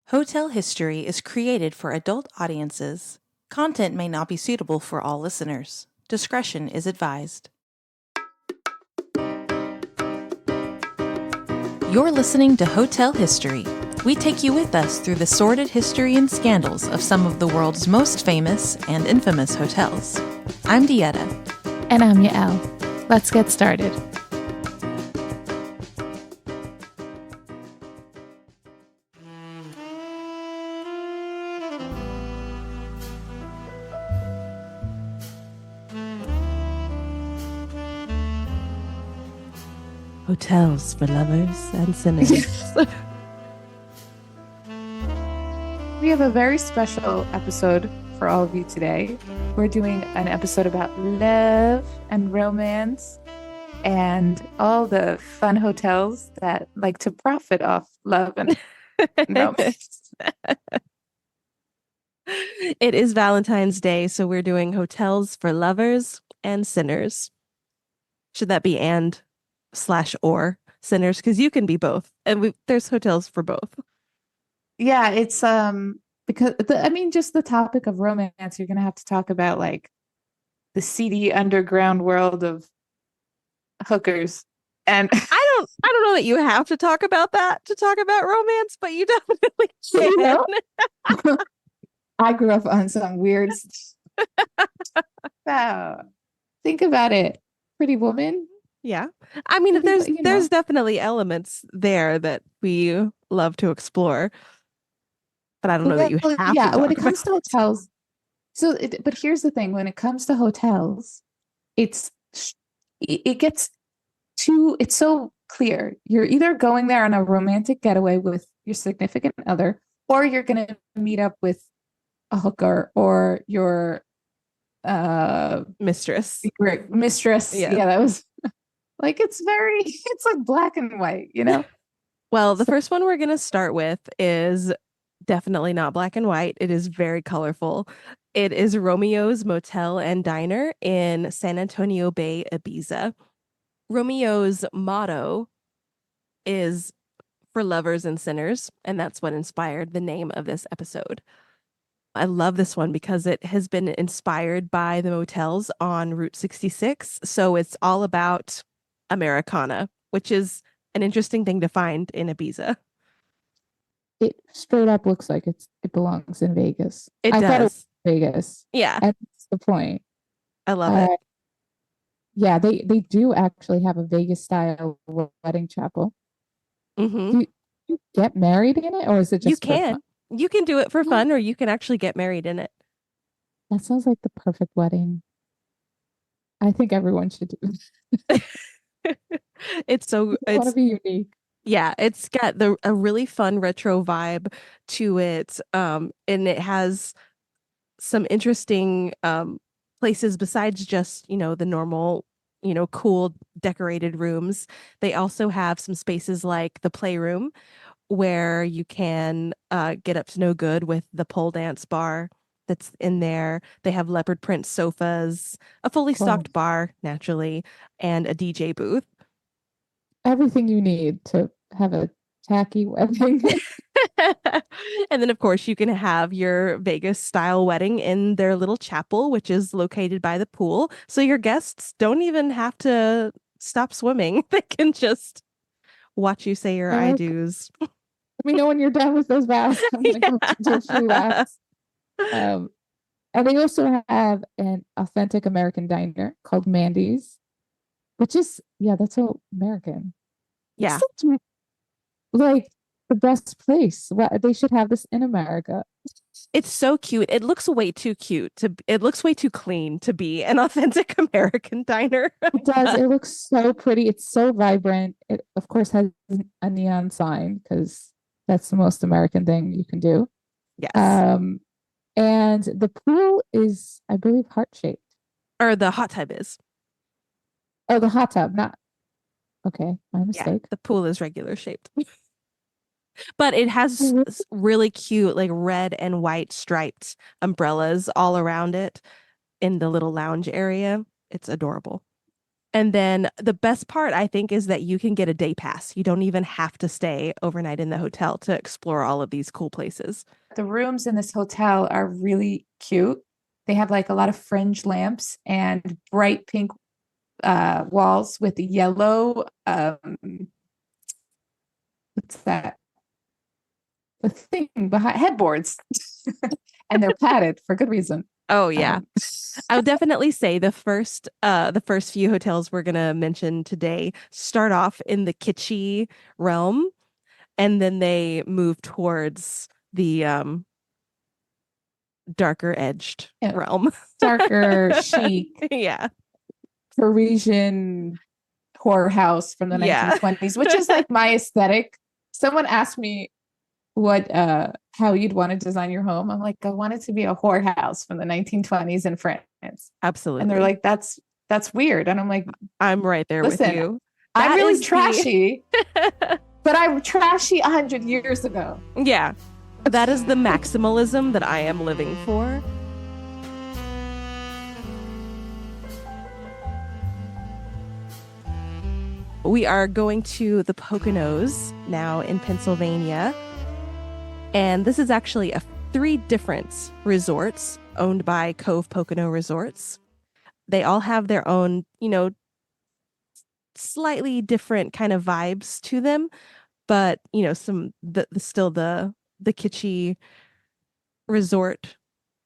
Hotel history is created for adult audiences. Content may not be suitable for all listeners. Discretion is advised. You're listening to Hotel History. We take you with us through the sordid history and scandals of some of the world's most famous and infamous hotels. I'm Dieta. And I'm Yael. Let's get started. Hotels for lovers and sinners. We have a very special episode for all of you today. We're doing an episode about love and romance and all the fun hotels that like to profit off love and romance. It is Valentine's Day, so we're doing hotels for lovers and sinners. Should that be and/or sinners? Because you can be both, and there's hotels for both. Yeah, it's because just the topic of romance, you're gonna have to talk about like the seedy underground world of hookers. And I don't know that you have to talk about that to talk about romance, but you definitely can. You know? I grew up on some weird wow. Think about it. Pretty Woman. Yeah. I mean, there's definitely elements there that we love to explore. But I don't know that you have to talk when it comes about to hotels. But here's the thing, when it comes to hotels, it gets it's so clear. You're either going there on a romantic getaway with your significant other, or you're going to meet up with a hooker or your mistress. Yeah, that was like it's like black and white, you know? Well, the first one we're going to start with is definitely not black and white. It is very colorful. It is Romeo's Motel and Diner in San Antonio Bay, Ibiza. Romeo's motto is for lovers and sinners, and that's what inspired the name of this episode. I love this one because it has been inspired by the motels on Route 66. So it's all about Americana, which is an interesting thing to find in Ibiza. It straight up looks like it belongs in Vegas. I thought it was Vegas. Yeah. That's the point. I love it. Yeah, they do actually have a Vegas style wedding chapel. Mm-hmm. Do you get married in it, or is it just you can? You can do it for fun, or you can actually get married in it. That sounds like the perfect wedding. I think everyone should do it. It's want to be unique. Yeah, it's got a really fun retro vibe to it. And it has some interesting places besides just, the normal, cool decorated rooms. They also have some spaces like the playroom where you can get up to no good with the pole dance bar that's in there. They have leopard print sofas, a fully stocked bar, naturally, and a DJ booth. Everything you need to have a tacky wedding. And then, of course, you can have your Vegas style wedding in their little chapel, which is located by the pool. So your guests don't even have to stop swimming. They can just watch you say your I do's. Let me know when you're done with those vows. I'm going to go do a few laps. And they also have an authentic American diner called Mandy's, which is, that's so American. Yeah. It's like the best place. They should have this in America. It's so cute. It looks way too cute it looks way too clean to be an authentic American diner. It does. It looks so pretty. It's so vibrant. It, of course, has a neon sign because that's the most American thing you can do. Yes. And the pool is, I believe, heart-shaped. Or the hot tub is. Oh, the hot tub, not. Okay, my mistake. Yeah, the pool is regular shaped. But it has really cute, like red and white striped umbrellas all around it in the little lounge area. It's adorable. And then the best part, I think, is that you can get a day pass. You don't even have to stay overnight in the hotel to explore all of these cool places. The rooms in this hotel are really cute. They have like a lot of fringe lamps and bright pink walls with yellow what's that? The thing behind headboards. And they're padded for good reason. Oh yeah. I would definitely say the first few hotels we're gonna mention today start off in the kitschy realm, and then they move towards the darker edged realm. Darker, chic, Yeah. Parisian whorehouse from the 1920s, which is like my aesthetic. Someone asked me what how you'd want to design your home. I'm like, I want it to be a whorehouse from the 1920s in France. Absolutely. And they're like, that's weird. And I'm like, I'm right there with you. I'm really trashy, but I'm trashy 100 years ago. Yeah. That is the maximalism that I am living for. We are going to the Poconos now in Pennsylvania. And this is actually 3 different resorts owned by Cove Pocono Resorts. They all have their own, slightly different kind of vibes to them, but still the kitschy resort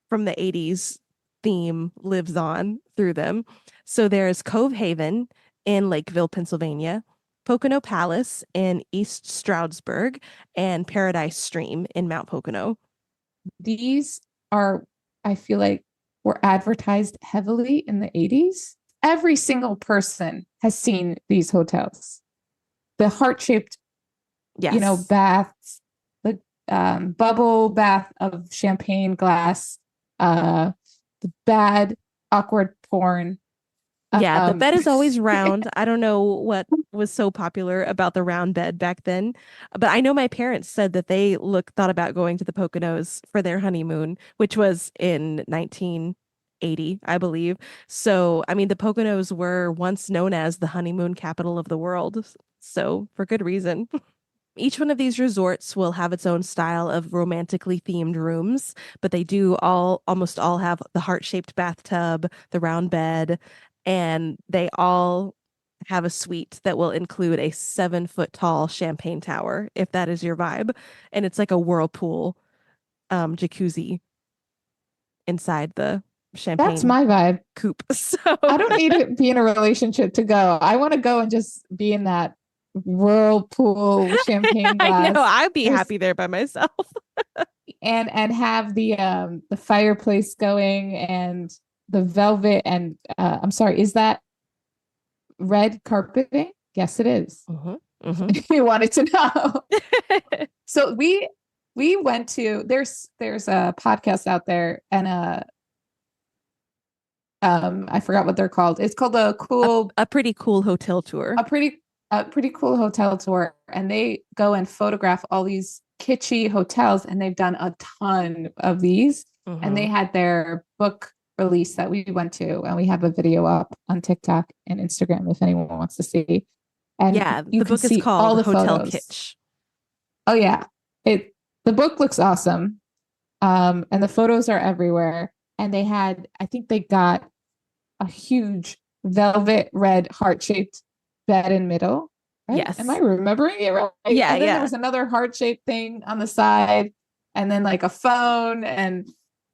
from the 80s theme lives on through them. So there's Cove Haven in Lakeville, Pennsylvania, Pocono Palace in East Stroudsburg, and Paradise Stream in Mount Pocono. These are, I feel like, were advertised heavily in the 80s. Every single person has seen these hotels. The heart-shaped, baths, the bubble bath of champagne glass, the bad, awkward porn. Yeah, the bed is always round. I don't know what was so popular about the round bed back then, but I know my parents said that they thought about going to the Poconos for their honeymoon, which was in 1980, I believe. So, I mean, the Poconos were once known as the honeymoon capital of the world, so for good reason. Each one of these resorts will have its own style of romantically themed rooms, but they do almost all have the heart-shaped bathtub, the round bed, and they all have a suite that will include a 7-foot tall champagne tower, if that is your vibe. And it's like a whirlpool jacuzzi inside the champagne. That's my vibe. Coupe. So I don't need to be in a relationship to go. I want to go and just be in that whirlpool champagne glass. I know. I'd be happy there by myself. and have the fireplace going and the velvet and I'm sorry, is that red carpeting? Yes, it is. You wanted to know. So we went to there's a podcast out there and I forgot what they're called. It's called a pretty cool hotel tour. A pretty cool hotel tour, and they go and photograph all these kitschy hotels, and they've done a ton of these. And they had their book release that we went to, and we have a video up on TikTok and Instagram if anyone wants to see. And yeah, the book is called all the Hotel photos. Kitsch. Oh yeah, the book looks awesome, and the photos are everywhere. And I think they got a huge velvet red heart-shaped bed in middle. Right? Yes. Am I remembering it right? Yeah, and then there was another heart-shaped thing on the side, and then like a phone, and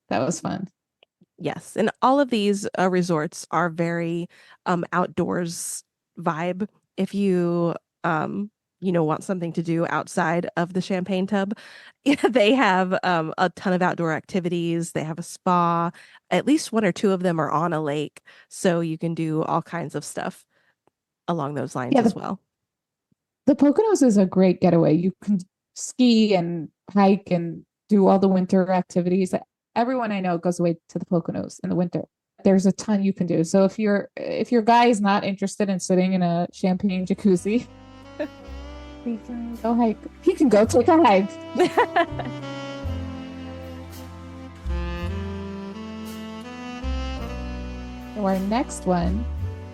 that was fun. Yes, and all of these resorts are very outdoors vibe. If you want something to do outside of the champagne tub, they have a ton of outdoor activities. They have a spa. At least 1 or 2 of them are on a lake, so you can do all kinds of stuff along those lines as well. The Poconos is a great getaway. You can ski and hike and do all the winter activities. Everyone I know goes away to the Poconos in the winter. There's a ton you can do. So if your guy is not interested in sitting in a champagne jacuzzi, he can go hike. He can go take a hike. So our next one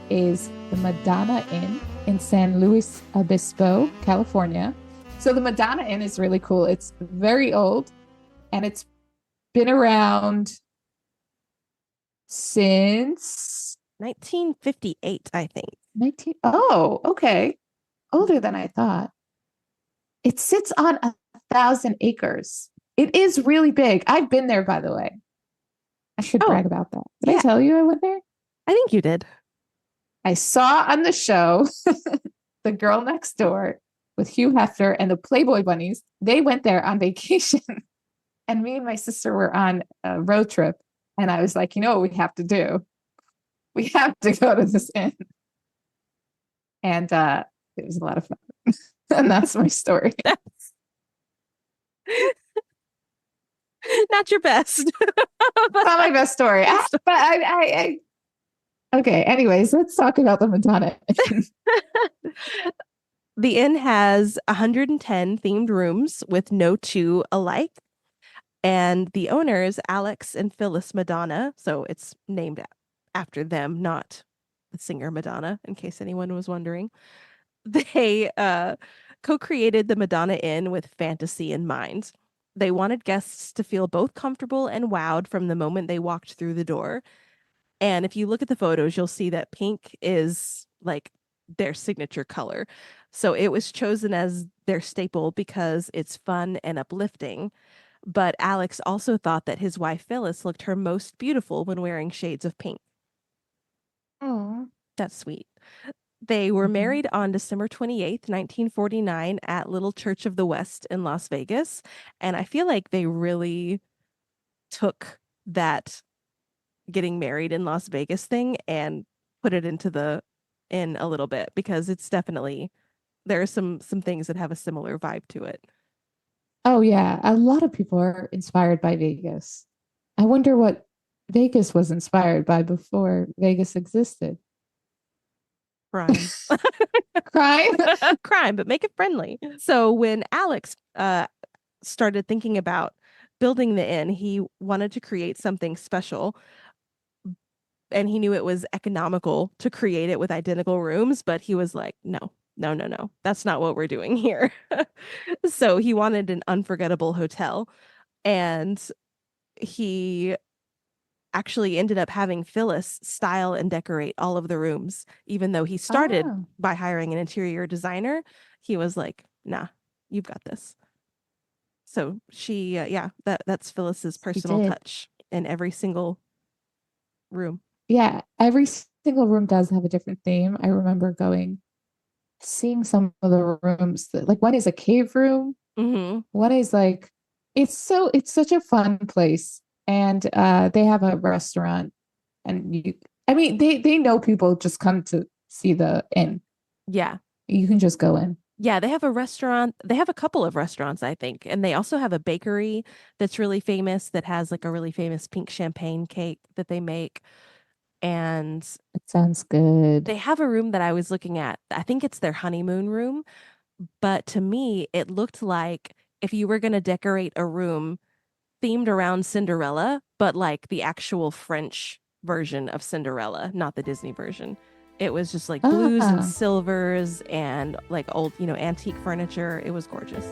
is the Madonna Inn in San Luis Obispo, California. So the Madonna Inn is really cool. It's very old and it's been around since 1958, I think. 19. Oh, okay. Older than I thought. It sits on 1,000 acres. It is really big. I've been there, by the way. I should brag about that. Did I tell you I went there? I think you did. I saw on the show The Girl Next Door with Hugh Hefner and the Playboy Bunnies. They went there on vacation. And me and my sister were on a road trip. And I was like, you know what we have to do? We have to go to this inn. And it was a lot of fun. And that's my story. Not your best. Not my best story. But I okay, anyways, let's talk about the Madonna. The inn has 110 themed rooms with no two alike. And the owners, Alex and Phyllis Madonna, so it's named after them, not the singer Madonna, in case anyone was wondering. They co-created the Madonna Inn with fantasy in mind. They wanted guests to feel both comfortable and wowed from the moment they walked through the door. And if you look at the photos, you'll see that pink is like their signature color. So it was chosen as their staple because it's fun and uplifting. But Alex also thought that his wife Phyllis looked her most beautiful when wearing shades of pink. Oh, that's sweet. They were married on December 28th, 1949 at Little Church of the West in Las Vegas. And I feel like they really took that getting married in Las Vegas thing and put it into the inn a little bit, because it's definitely, there are some things that have a similar vibe to it. Oh, yeah. A lot of people are inspired by Vegas. I wonder what Vegas was inspired by before Vegas existed. Crime. Crime? Crime, but make it friendly. So when Alex started thinking about building the inn, he wanted to create something special. And he knew it was economical to create it with identical rooms, but he was like, no. That's not what we're doing here. So he wanted an unforgettable hotel. And he actually ended up having Phyllis style and decorate all of the rooms, even though he started by hiring an interior designer. He was like, nah, you've got this. So she, that's Phyllis's personal touch in every single room. Yeah, every single room does have a different theme. I remember seeing some of the rooms that, like, one is a cave room. One is like, it's such a fun place. And they have a restaurant, and they know people just come to see the inn. Yeah. You can just go in. Yeah, they have a restaurant. They have a couple of restaurants, I think. And they also have a bakery that's really famous that has like a really famous pink champagne cake that they make. And it sounds good. They have a room that I was looking at. I think it's their honeymoon room. But to me, it looked like if you were going to decorate a room themed around Cinderella, but like the actual French version of Cinderella, not the Disney version. It was just like blues and silvers and like old, antique furniture. It was gorgeous.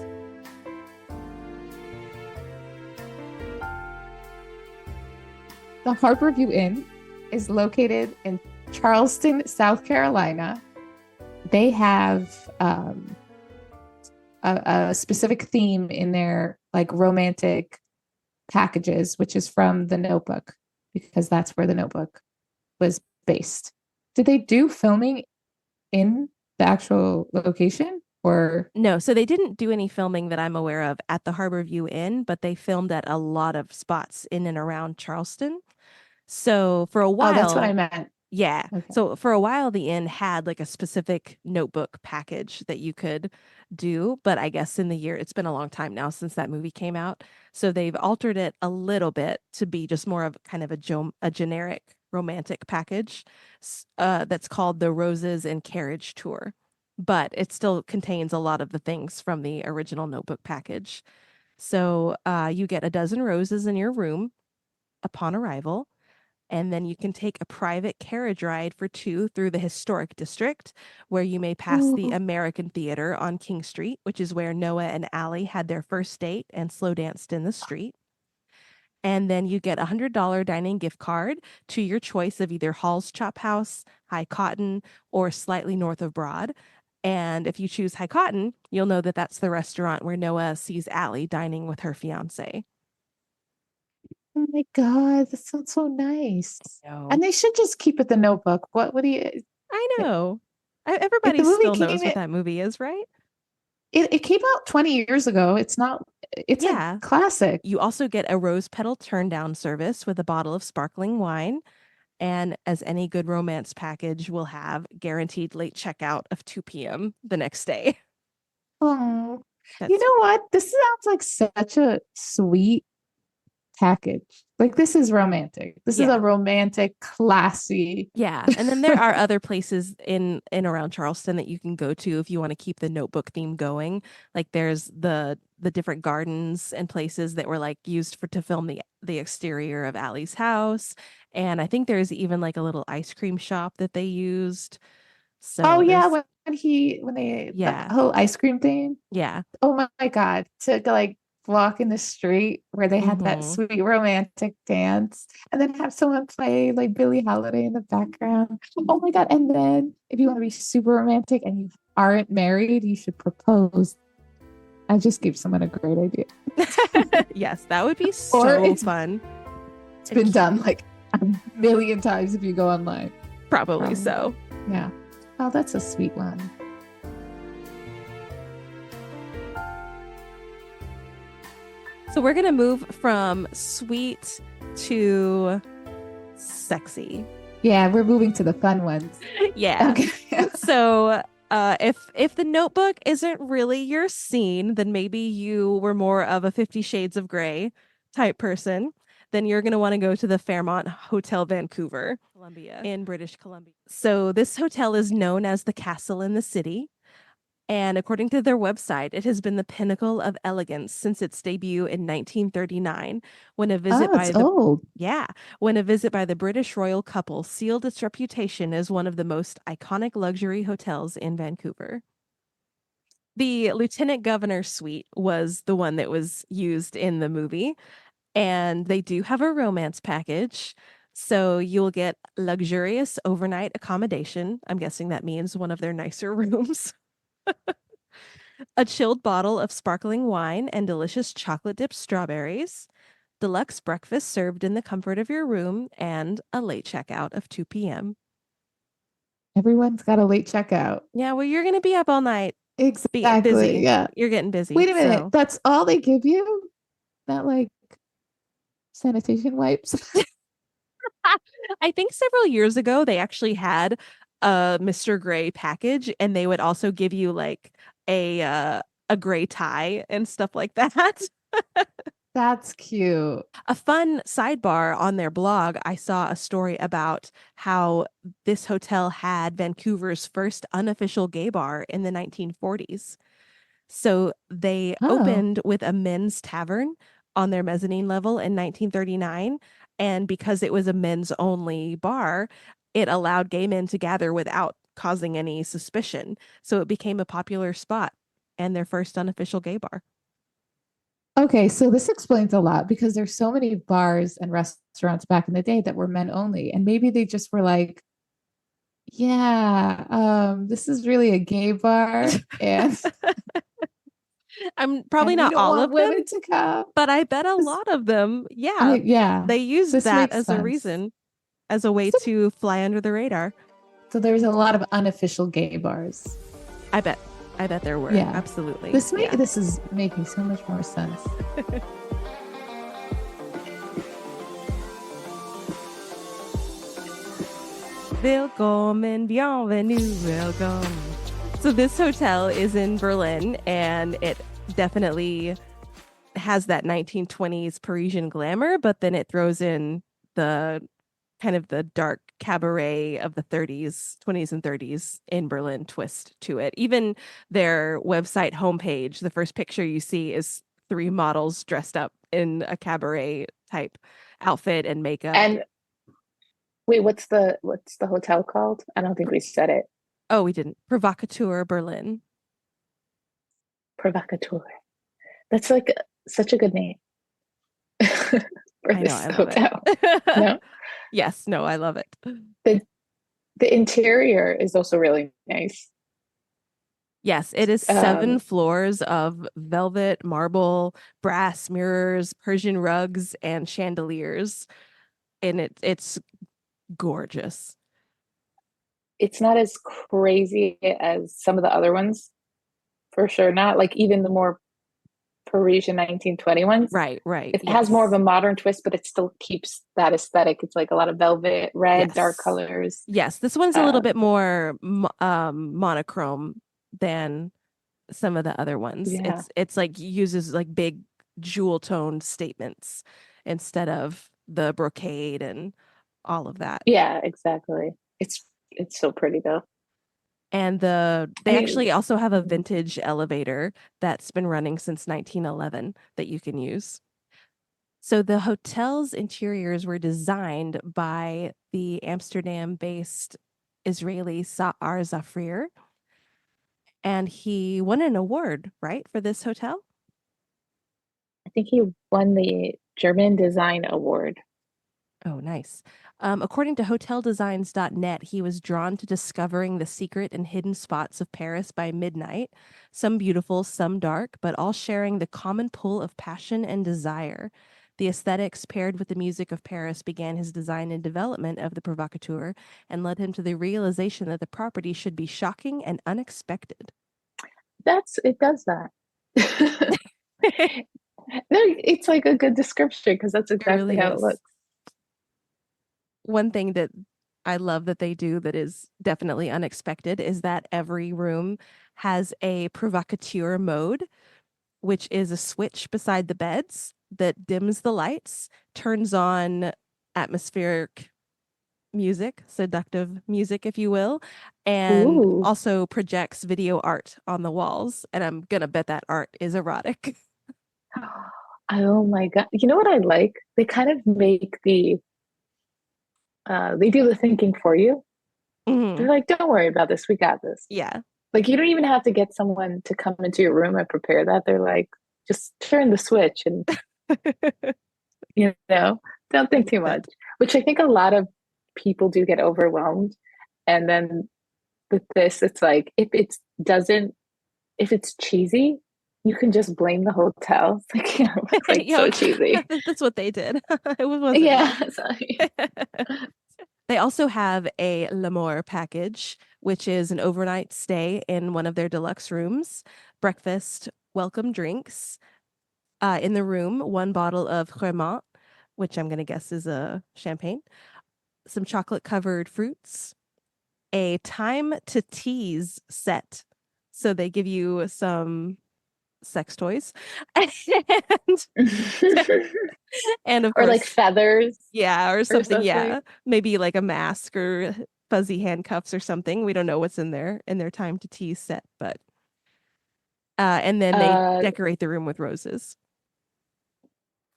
The Harborview Inn is located in Charleston, South Carolina. They have a specific theme in their like romantic packages, which is from The Notebook, because that's where The Notebook was based. Did they do filming in the actual location or no? So they didn't do any filming that I'm aware of at the Harborview Inn, but they filmed at a lot of spots in and around Charleston. So for a while, oh, that's what I meant. Yeah. Okay. So for a while, the inn had like a specific notebook package that you could do. But I guess it's been a long time now since that movie came out. So they've altered it a little bit to be just more of kind of a generic romantic package that's called the Roses and Carriage Tour. But it still contains a lot of the things from the original notebook package. So you get a dozen roses in your room upon arrival. And then you can take a private carriage ride for 2 through the historic district, where you may pass the Ooh. American Theater on King Street, which is where Noah and Allie had their first date and slow danced in the street. And then you get a $100 dining gift card to your choice of either Hall's Chop House, High Cotton, or slightly north of Broad. And if you choose High Cotton, you'll know that that's the restaurant where Noah sees Allie dining with her fiance. Oh my God, that sounds so nice. No. And they should just keep it the Notebook. What do you? I know. If Everybody the movie still came knows what in, that movie is, right? it came out 20 years ago. It's not. It's Yeah. a classic. You also get a rose petal turn down service with a bottle of sparkling wine. And as any good romance package will have, guaranteed late checkout of 2 p.m. the next day. Oh, That's you know what? This sounds like such a sweet package. Like this is romantic. This is Yeah. a romantic, classy. Yeah. And then there are other places in around Charleston that you can go to if you want to keep the Notebook theme going. Like there's the different gardens and places that were like used to film the exterior of Allie's house. And I think there's even like a little ice cream shop that they used. So Oh yeah, there's when they the yeah. whole ice cream thing. Yeah. Oh my God, to like walk in the street where they had that Mhm. sweet romantic dance and then have someone play like Billie Holiday in the background. Oh my God. And then if you want to be super romantic and you aren't married, you should propose. I just gave someone a great idea. Yes, that would be Or so it's fun. It's been done like a million times if you go online. Probably so. Yeah. Oh, that's a sweet one. So we're going to move from sweet to sexy. Yeah, we're moving to the fun ones. Yeah. Okay. So if the Notebook isn't really your scene, then maybe you were more of a 50 Shades of Grey type person. Then you're going to want to go to the Fairmont Hotel Vancouver, Columbia, in British Columbia. So this hotel is known as the Castle in the City. And according to their website, it has been the pinnacle of elegance since its debut in 1939, when a visit Oh, it's old. when a visit by the British royal couple sealed its reputation as one of the most iconic luxury hotels in Vancouver. The Lieutenant Governor Suite was the one that was used in the movie, and they do have a romance package. So you'll get luxurious overnight accommodation. I'm guessing that means one of their nicer rooms. A chilled bottle of sparkling wine and delicious chocolate dipped strawberries, deluxe breakfast served in the comfort of your room, and a late checkout of 2 p.m. Everyone's got a late checkout. Yeah, well, you're going to be up all night. Exactly. Busy. Yeah. You're getting busy. Wait a minute. So. That's all they give you? Not like sanitation wipes? I think several years ago, they actually had a Mr. Grey package, and they would also give you like a gray tie and stuff like that. That's cute. A fun sidebar on their blog, I saw a story about how this hotel had Vancouver's first unofficial gay bar in the 1940s. So they opened with a men's tavern on their mezzanine level in 1939. And because it was a men's only bar, it allowed gay men to gather without causing any suspicion. So it became a popular spot and their first unofficial gay bar. Okay, so this explains a lot because there's so many bars and restaurants back in the day that were men only, and maybe they just were like, yeah, this is really a gay bar, and I'm probably and we not don't all want of them, women to come. but I bet a lot of them, yeah, they used this that makes as a sense. reason, as a way to fly under the radar. So there's a lot of unofficial gay bars. I bet there were. Yeah. Absolutely. This is making so much more sense. Willkommen, bienvenue, welcome. So this hotel is in Berlin, and it definitely has that 1920s Parisian glamour, but then it throws in the kind of the dark cabaret of the 30s, 20s and 30s in Berlin twist to it. Even their website homepage, the first picture you see is 3 models dressed up in a cabaret type outfit and makeup. Wait, what's the hotel called? I don't think we said it. Oh, we didn't. Provocateur Berlin. Provocateur. That's like such a good name for I know, this I love hotel. it. No, Yes, no, I love it. the the interior is also really nice. Yes, it is 7 Um, floors of velvet, marble, brass mirrors, Persian rugs, and chandeliers. And it's gorgeous. it's not as crazy as some of the other ones, for sure. Not like even the more Parisian 1920 ones. Right, right. It has more of Yes. a modern twist, but it still keeps that aesthetic. It's like a lot of velvet, red, dark Yes. colors. Yes, this one's a little Um, bit more monochrome than some of the other ones. yeah, It's like uses like big jewel toned statements instead of the brocade and all of that. yeah, exactly. It's so pretty though. And I they mean, actually also have a mhm. vintage elevator that's been running since 1911 that you can use. So the hotel's interiors were designed by the Amsterdam-based Israeli Sa'ar Zafrir, and he won an award, right, for this hotel? I think he won the German Design Award. Oh, nice. According to hoteldesigns.net, he was drawn to discovering the secret and hidden spots of Paris by midnight, some beautiful, some dark, but all sharing the common pull of passion and desire. The aesthetics paired with the music of Paris began his design and development of the provocateur and led him to the realization that the property should be shocking and unexpected. It does that. It No, it's like a good description because that's exactly really how it is. looks. One thing that I love that they do that is definitely unexpected is that every room has a provocateur mode, which is a switch beside the beds that dims the lights, turns on atmospheric music, seductive music, if you will, and Ooh. also projects video art on the walls. And I'm gonna bet that art is erotic. Oh my God. You know what I like? They kind of make they do the thinking for you. They're Mhm. like, don't worry about this. We got this. Yeah. Like, you don't even have to get someone to come into your room and prepare that. They're like, just turn the switch and, you know, don't I think love too much, it. which I think a lot of people do get overwhelmed. And then with this, it's like, if it's cheesy, you can just blame the hotel. It's like, it's like Yo, so cheesy. that's what they did. It wasn't me. Yeah. Sorry. They also have a L'Amour package, which is an overnight stay in one of their deluxe rooms, breakfast, welcome drinks. In the room, one bottle of Cremant, which I'm going to guess is a champagne, some chocolate covered fruits, a time to tease set. So they give you some sex toys. And, and of Or like course, feathers yeah, or or something, something. yeah. Maybe like a mask or fuzzy handcuffs or something. We don't know what's in their time to tease set, but and then they Uh, decorate the room with roses.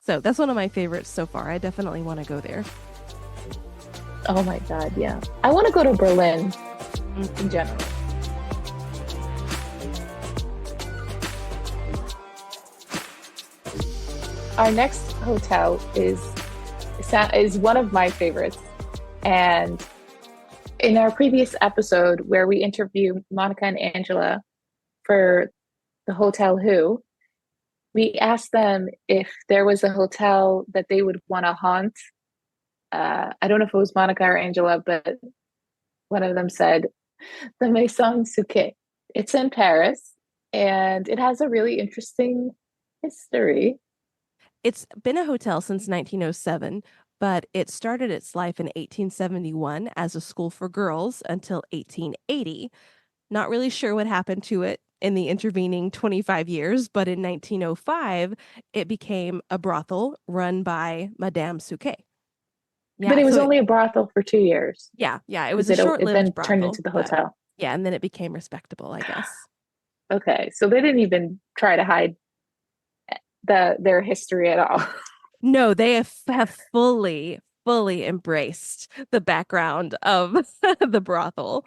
So that's one of my favorites so far. I definitely want to go there. oh my God, yeah. I want to go to Berlin in Mhm. general. Our next hotel is one of my favorites. And in our previous episode where we interview Monica and Angela for the Hotel Who, we asked them if there was a hotel that they would want to haunt. I don't know if it was Monica or Angela, but one of them said the Maison Souquet. It's in Paris and it has a really interesting history. It's been a hotel since 1907, but it started its life in 1871 as a school for girls until 1880. Not really sure what happened to it in the intervening 25 years, but in 1905, it became a brothel run by Madame Souquet. But Yeah, it was so it, only a brothel for 2 years yeah, it was because a it short-lived then turned brothel, into the but hotel. yeah, and then it became respectable, I guess. Okay, so they didn't even try to hide their history at all. No, they have fully, fully embraced the background of the brothel.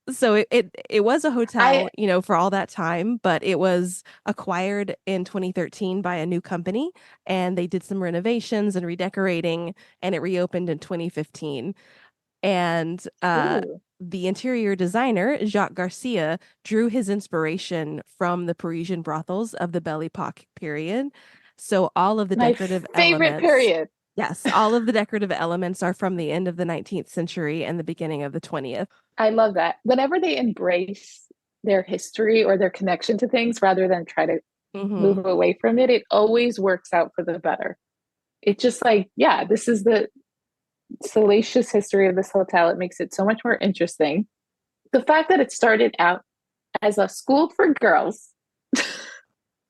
So it was a hotel, for all that time, but it was acquired in 2013 by a new company, and they did some renovations and redecorating, and it reopened in 2015. And Ooh, the interior designer, Jacques Garcia, drew his inspiration from the Parisian brothels of the Belle Epoque period. So all of the my decorative favorite elements, period. yes, all of the decorative elements are from the end of the 19th century and the beginning of the 20th. I love that. Whenever they embrace their history or their connection to things rather than try to Mm-hmm. move away from it, it always works out for the better. It's just like, yeah, this is the salacious history of this hotel. It makes it so much more interesting. The fact that it started out as a school for girls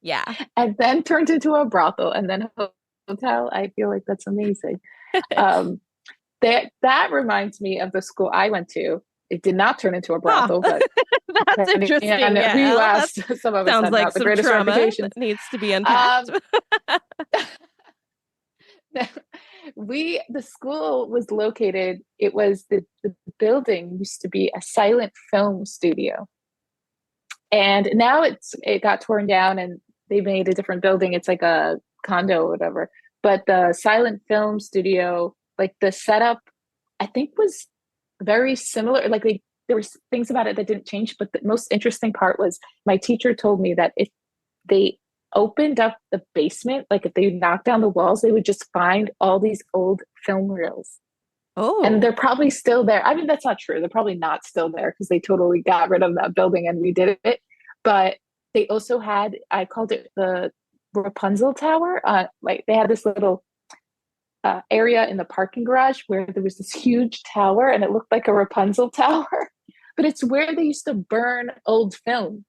Yeah. and then turned into a brothel and then a hotel, I feel like that's amazing. Um, that reminds me of the school I went to. It did not turn into a Huh. brothel, but That's depending interesting. on who Yeah. you Well, that asked, some of us sounds had like not the some greatest trauma reputations. that needs to be unpacked. The school was located, it was the building used to be a silent film studio. And now it got torn down and they made a different building. It's like a condo or whatever. But the silent film studio, like the setup, I think was very similar. Like there was things about it that didn't change. But the most interesting part was my teacher told me that if they opened up the basement, like if they knocked down the walls, they would just find all these old film reels. And Oh. they're probably still there. I mean, that's not true. They're probably not still there because they totally got rid of that building and redid it. But they also had, I called it the Rapunzel Tower. Like they had this little area in the parking garage where there was this huge tower and it looked like a Rapunzel tower. But it's where they used to burn old film.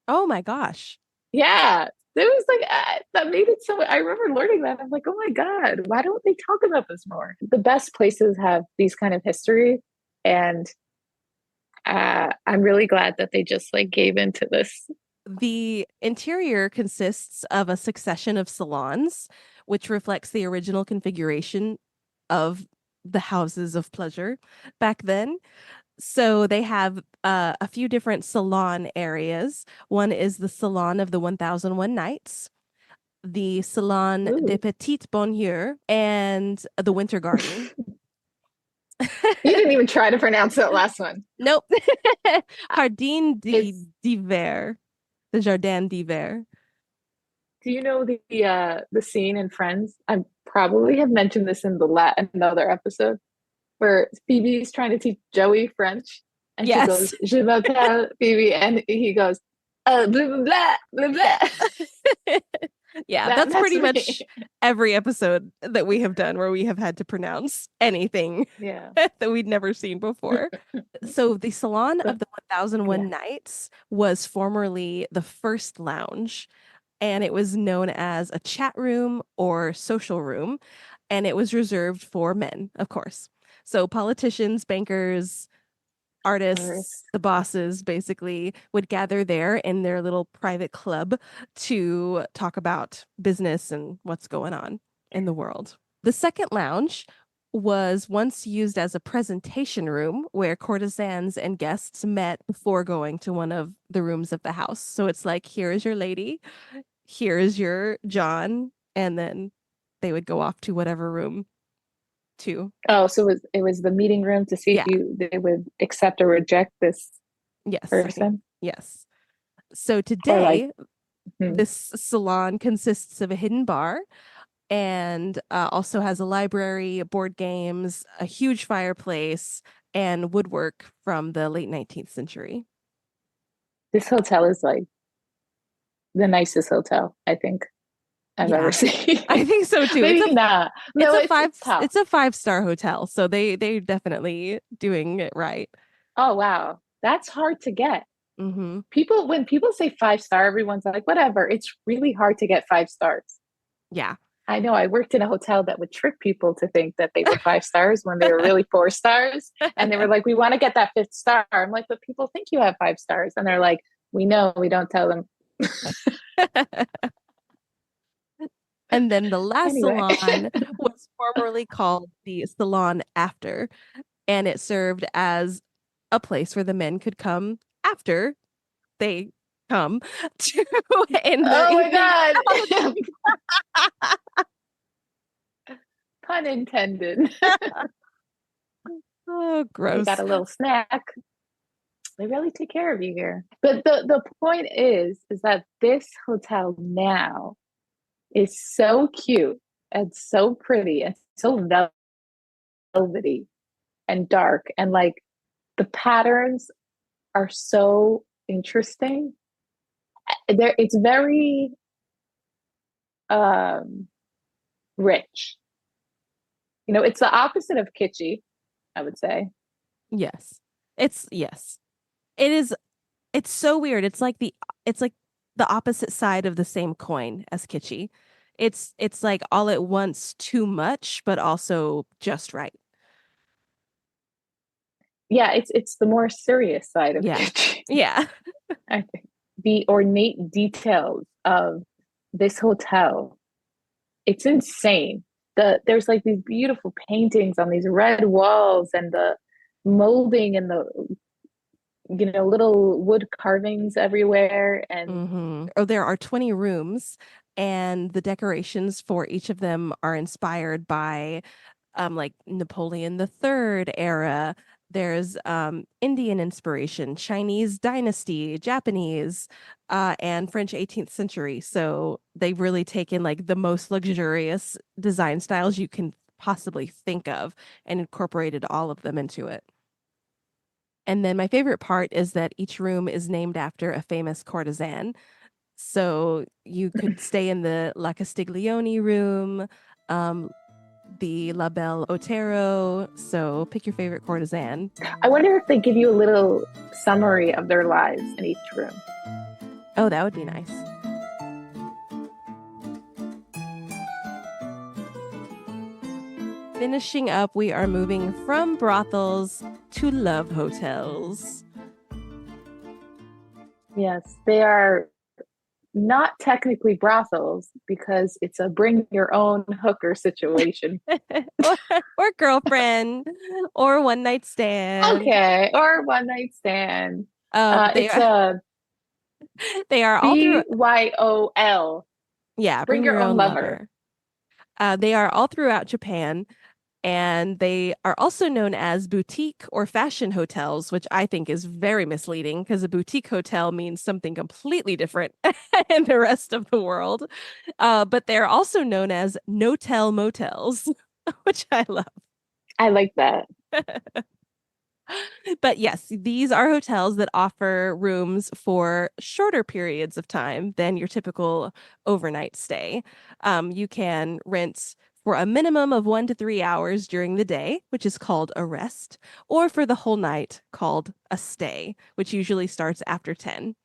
Oh my gosh. Yeah. It was like, that made it so. I remember learning that. I'm like, oh my God, why don't they talk about this more? The best places have these kind of history. And I'm really glad that they just like gave into this. The interior consists of a succession of salons, which reflects the original configuration of the houses of pleasure back then. So they have a few different salon areas. One is the Salon of the 1001 Nights, the Salon des Ooh. Petites Bonheurs, and the Winter Garden. You didn't even try to pronounce that last one. Nope. Jardin It's, d'Hiver. The Jardin d'Hiver. do you know the scene in Friends? I probably have mentioned this in another episode where Phoebe's trying to teach Joey French, and she Yes. goes, "Je m'appelle Phoebe," and he goes, blah blah blah blah blah. Yeah, That's pretty me. much every episode that we have done where we have had to pronounce anything Yeah. that we'd never seen before. So the Salon of the 1001 Yeah. Nights was formerly the first lounge, and it was known as a chat room or social room, and it was reserved for men, of course. So politicians, bankers, artists, the bosses basically would gather there in their little private club to talk about business and what's going on in the world. The second lounge was once used as a presentation room where courtesans and guests met before going to one of the rooms of the house. So it's like, here is your lady, here is your John, and then they would go off to whatever room to. Oh, so it was the meeting room to see Yeah. if they would accept or reject this Yes. person. Yes. So Or today, like, this salon consists of a hidden bar and also has a library, board games, a huge fireplace, and woodwork from the late 19th century. this hotel is like the nicest hotel I think I've Yeah, ever seen. I think so too. Maybe not. No, it's top. It's a 5-star hotel, so they're definitely doing it right. Oh wow, that's hard to get. Mm-hmm. When people say 5 star, everyone's like, whatever. It's really hard to get 5 stars. Yeah. I know. I worked in a hotel that would trick people to think that they were 5 stars when they were really 4 stars, and they were like, "We want to get that fifth star." I'm like, "But people think you have 5 stars," and they're like, "We know. We don't tell them." And then the last Anyway. salon was formerly called the Salon After, and it served as a place where the men could come after they come to in their Oh evening. my God. Pun intended. Oh, You gross. got a little snack. They really take care of you here. But the point is that this hotel now is so cute and so pretty and so velvety and dark, and like the patterns are so interesting. It's very rich. You know, it's the opposite of kitschy, I would say. Yes. Yes. It is it's so weird. It's like the opposite side of the same coin as kitschy. It's like all at once too much, but also just right. Yeah, it's the more serious side of Yeah. kitschy. Yeah. I think the ornate details of this hotel, it's insane. There's like these beautiful paintings on these red walls, and the molding and the little wood carvings everywhere. And Oh, there are 20 rooms, and the decorations for each of them are inspired by like Napoleon III era. There's Indian inspiration, Chinese dynasty, Japanese, and French 18th century. So they've really taken like the most luxurious design styles you can possibly think of and incorporated all of them into it. And then my favorite part is that each room is named after a famous courtesan. So you could stay in the La Castiglione room, um, the La Belle Otero. So pick your favorite courtesan. I wonder if they give you a little summary of their lives in each room. Oh, that would be nice. Finishing up, we are moving from brothels to love hotels. Yes, they are not technically brothels because it's a bring your own hooker situation. or girlfriend or one night stand. Okay, or one night stand. They are all through BYOL. Yeah, Bring your own lover. They are all throughout Japan, and they are also known as boutique or fashion hotels, which I think is very misleading because a boutique hotel means something completely different in the rest of the world. But they're also known as no-tell motels, which I love. I like that. But yes, these are hotels that offer rooms for shorter periods of time than your typical overnight stay. You can rent for a minimum of 1 to 3 hours during the day, which is called a rest, or for the whole night called a stay, which usually starts after 10.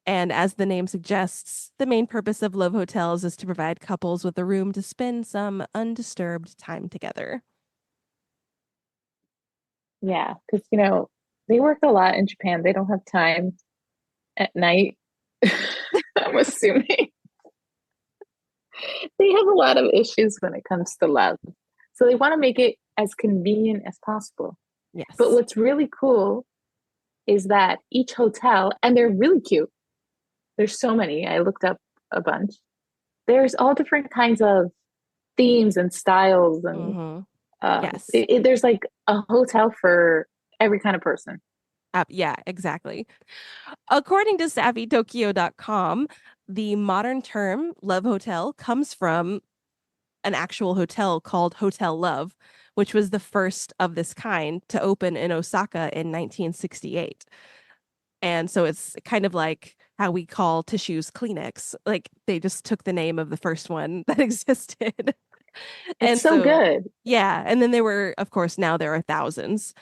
And as the name suggests, the main purpose of love hotels is to provide couples with a room to spend some undisturbed time together. Yeah, because they work a lot in Japan. They don't have time at night. I'm assuming they have a lot of issues when it comes to love. So they want to make it as convenient as possible. Yes. But what's really cool is that each hotel, and they're really cute. There's so many. I looked up a bunch. There's all different kinds of themes and styles, and Yes. there's like a hotel for every kind of person. Yeah, exactly. According to SavvyTokyo.com, the modern term love hotel comes from an actual hotel called Hotel Love, which was the first of this kind to open in Osaka in 1968. And so it's kind of like how we call tissues Kleenex. Like they just took the name of the first one that existed. It's so good. Yeah. And then of course, now there are thousands.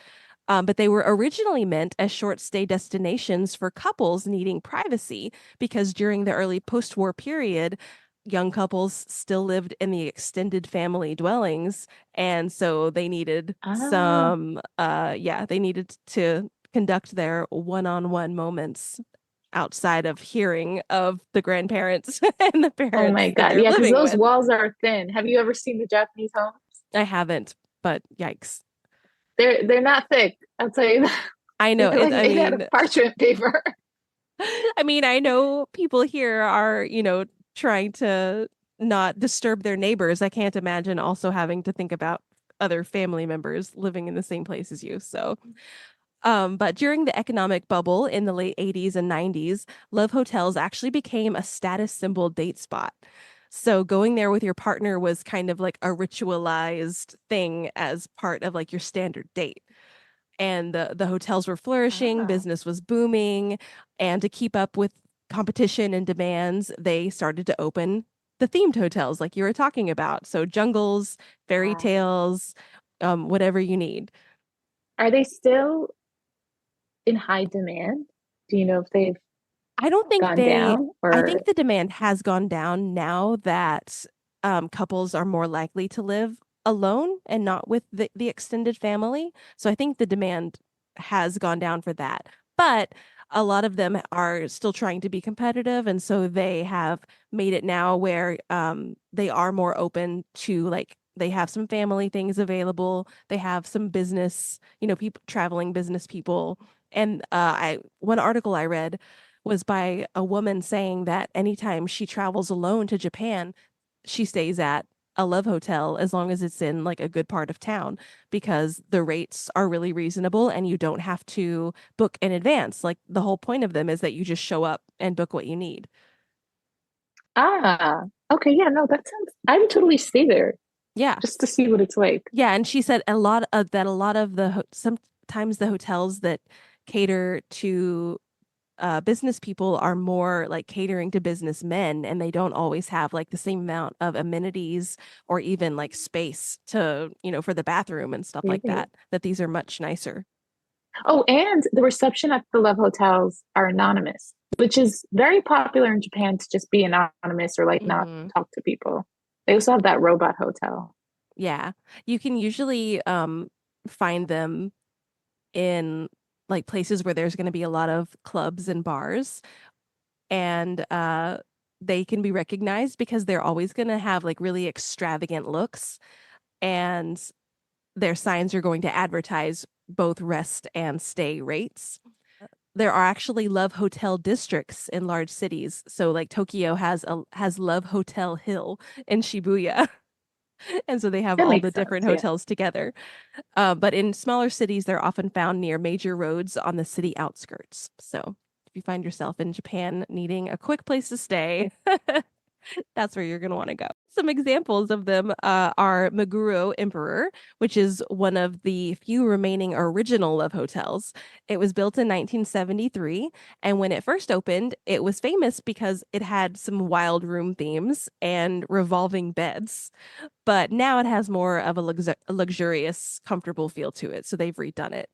But they were originally meant as short stay destinations for couples needing privacy because during the early post-war period, young couples still lived in the extended family dwellings. And so they needed they needed to conduct their one-on-one moments outside of hearing of the grandparents and the parents Oh my that God. they're Yeah, because living those with. walls are thin. Have you ever seen the Japanese homes? I haven't, but yikes. They're not thick. I'll tell you that. I know They're it. like I made out of mean, parchment paper. I mean, I know people here are, trying to not disturb their neighbors. I can't imagine also having to think about other family members living in the same place as you. So, but during the economic bubble in the late 80s and 90s, love hotels actually became a status symbol date spot. So going there with your partner was kind of like a ritualized thing as part of like your standard date. And the hotels were flourishing, Ah. business was booming, and to keep up with competition and demands, they started to open the themed hotels like you were talking about. So jungles, fairy Ah. tales, whatever you need. Are they still in high demand? Do you know if they've I don't think gone down I or think the demand has gone down now that couples are more likely to live alone and not with the extended family. So I think the demand has gone down for that. But a lot of them are still trying to be competitive. And so they have made it now where they are more open to like, they have some family things available. They have some business, people traveling business people. And one article I read was by a woman saying that anytime she travels alone to Japan, she stays at a love hotel as long as it's in like a good part of town because the rates are really reasonable and you don't have to book in advance. Like the whole point of them is that you just show up and book what you need. ah, okay, yeah, no, that sounds I would totally stay there Yeah. just to see what it's like. Yeah, and she said a lot of sometimes the hotels that cater to business people are more like catering to businessmen and they don't always have like the same amount of amenities or even like space to, for the bathroom and stuff like Really? that these are much nicer. Oh, and the reception at the Love hotels are anonymous, which is very popular in Japan to just be anonymous or like not Hmm. talk to people. They also have that robot hotel. Yeah. You can usually find them in like places where there's going to be a lot of clubs and bars and they can be recognized because they're always going to have like really extravagant looks and their signs are going to advertise both rest and stay rates. There are actually love hotel districts in large cities. So like Tokyo has Love Hotel Hill in Shibuya. And so they have That all the makes sense. different Yeah. hotels together. But in smaller cities, they're often found near major roads on the city outskirts. So if you find yourself in Japan needing a quick place to stay, that's where you're going to want to go. Some examples of them are Meguro Emperor, which is one of the few remaining original love hotels. It was built in 1973, and when it first opened, it was famous because it had some wild room themes and revolving beds. But now it has more of a luxurious, comfortable feel to it, so they've redone it.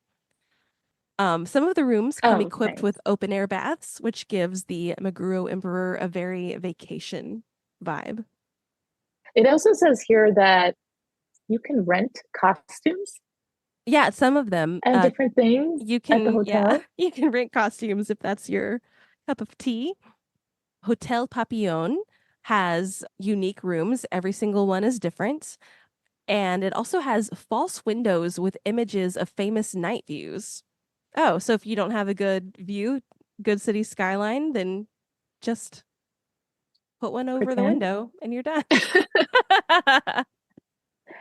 Some of the rooms come Oh, equipped nice. with open air baths, which gives the Meguro Emperor a very vacation vibe. It also says here that you can rent costumes Yeah, some of them and different things you at the can, yeah, hotel. you can rent costumes if that's your cup of tea. Hotel Papillon has unique rooms. Every single one is different. And it also has false windows with images of famous night views. Oh, so if you don't have a good view, good city skyline, then just put one over the Pretend. window and you're done.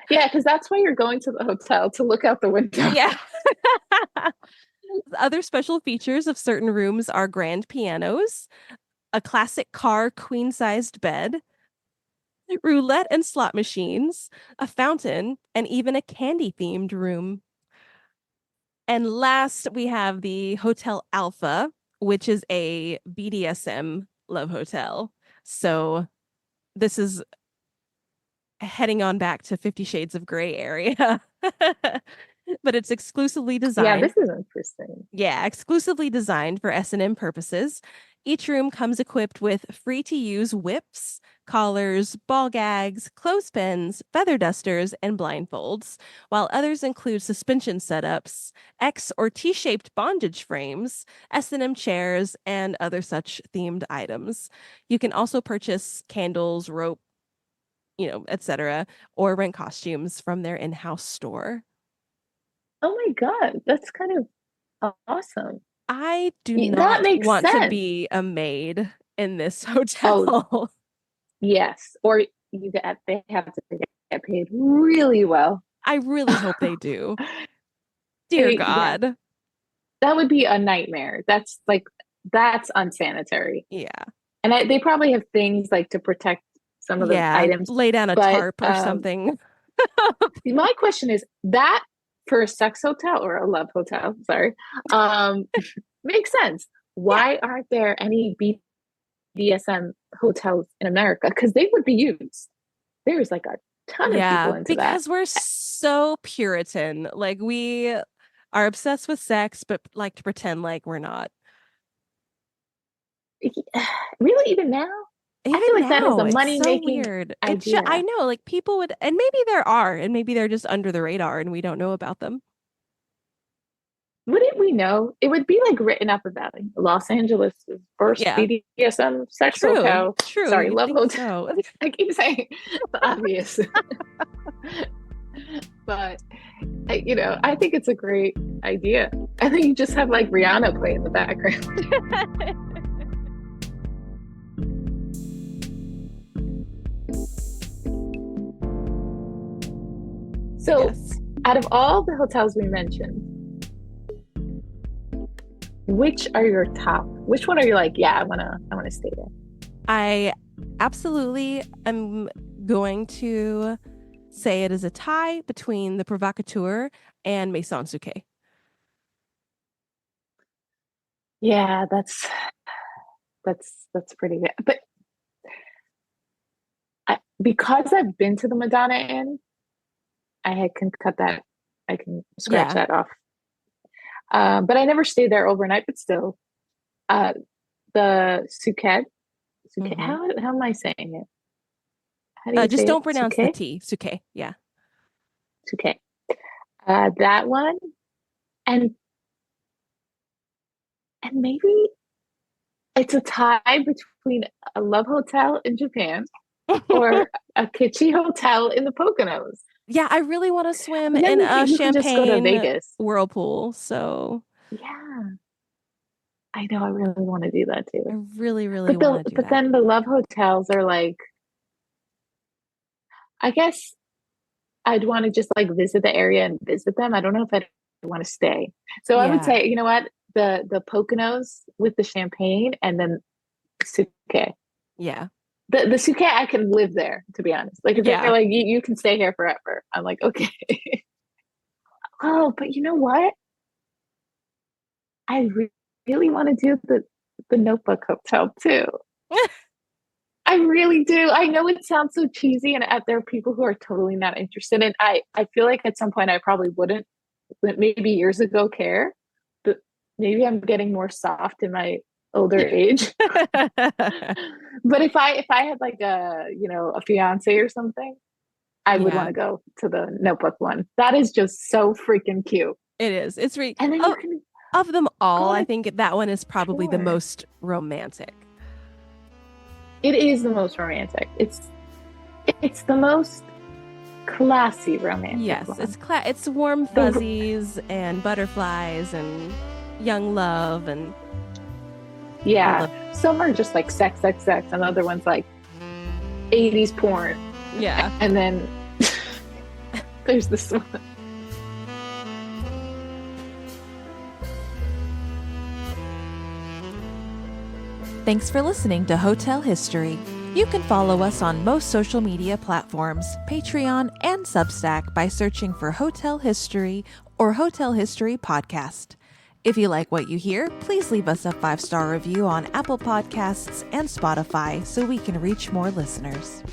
Yeah, because that's why you're going to the hotel to look out the window. Yeah. Other special features of certain rooms are grand pianos, a classic car queen-sized bed, roulette and slot machines, a fountain, and even a candy-themed room. And last, we have the Hotel Alpha, which is a BDSM love hotel. So this is heading on back to 50 Shades of Grey area. But it's exclusively Yeah, designed. this is interesting. Yeah, exclusively designed for S&M purposes. Each room comes equipped with free-to-use whips, collars, ball gags, clothespins, feather dusters, and blindfolds, while others include suspension setups, X or T-shaped bondage frames, S&M chairs, and other such themed items. You can also purchase candles, rope, etc., or rent costumes from their in-house store. Oh my God, that's kind of awesome. I do That not makes want to sense. be a maid in this hotel. Yes, or they have to get paid really well. I really hope they do. Dear God. Yeah. That would be a nightmare. That's unsanitary. Yeah. And they probably have things like to protect some of the items. Lay down a tarp or something. My question is that for a sex hotel or a love hotel, sorry, makes sense. Why aren't there any BDSM hotels in America? Because they would be used. There's like a ton of people into that. Because we're so Puritan. Like, we are obsessed with sex, but like to pretend like we're not. Really, even now? Even I feel like now, that is a money-making weird. idea. I know, like, people would, and maybe there are, and maybe they're just under the radar and we don't know about them. Wouldn't we know? It would be like written up about it. Los Angeles' first BDSM sex hotel. True. Sorry, love hotel. So. I keep saying the obvious. But, I think it's a great idea. I think you just have like Rihanna play in the background. So, out of all the hotels we mentioned, which are your top? Which one are you like, I wanna stay there? I absolutely am going to say it is a tie between the Provocateur and Maison Souquet. Yeah, that's pretty good. But because I've been to the Madonna Inn, I can cut that. I can scratch that off. But I never stayed there overnight. But still, the Souquet. Mm-hmm. How am I saying it? How do you just say don't it? pronounce Souquet? the T. Souquet. Yeah. Souquet. That one, and maybe it's a tie between a love hotel in Japan or a kitschy hotel in the Poconos. Yeah, I really want to swim in a champagne whirlpool. So yeah, I know. I really want to do that too. I really want to do that. But then the love hotels are like, I guess I'd want to just like visit the area and visit them. I don't know if I'd want to stay. So I would say, you know what, the Poconos with the champagne and then Souquet. Yeah. The Souquet, I can live there, to be honest. Like, if they're like, you can stay here forever. I'm like, okay. Oh, but you know what? I really want to do the Notebook Hotel too. I really do. I know it sounds so cheesy, and there are people who are totally not interested. And I feel like at some point I probably wouldn't, maybe years ago, care. But maybe I'm getting more soft in my older age. But if I had like a fiance or something, I would want to go to the Notebook one. That is just so freaking cute. It is. It's really, and then of them all, I think that one is probably the most romantic. It is the most romantic. It's the most classy romantic. Yes, one. It's warm fuzzies and butterflies and young love and some are just like sex, and other ones like 80s porn. Yeah, and then there's this one. Thanks for listening to Hotel History. You can follow us on most social media platforms, Patreon, and Substack by searching for Hotel History or Hotel History Podcast. If you like what you hear, please leave us a 5-star review on Apple Podcasts and Spotify so we can reach more listeners.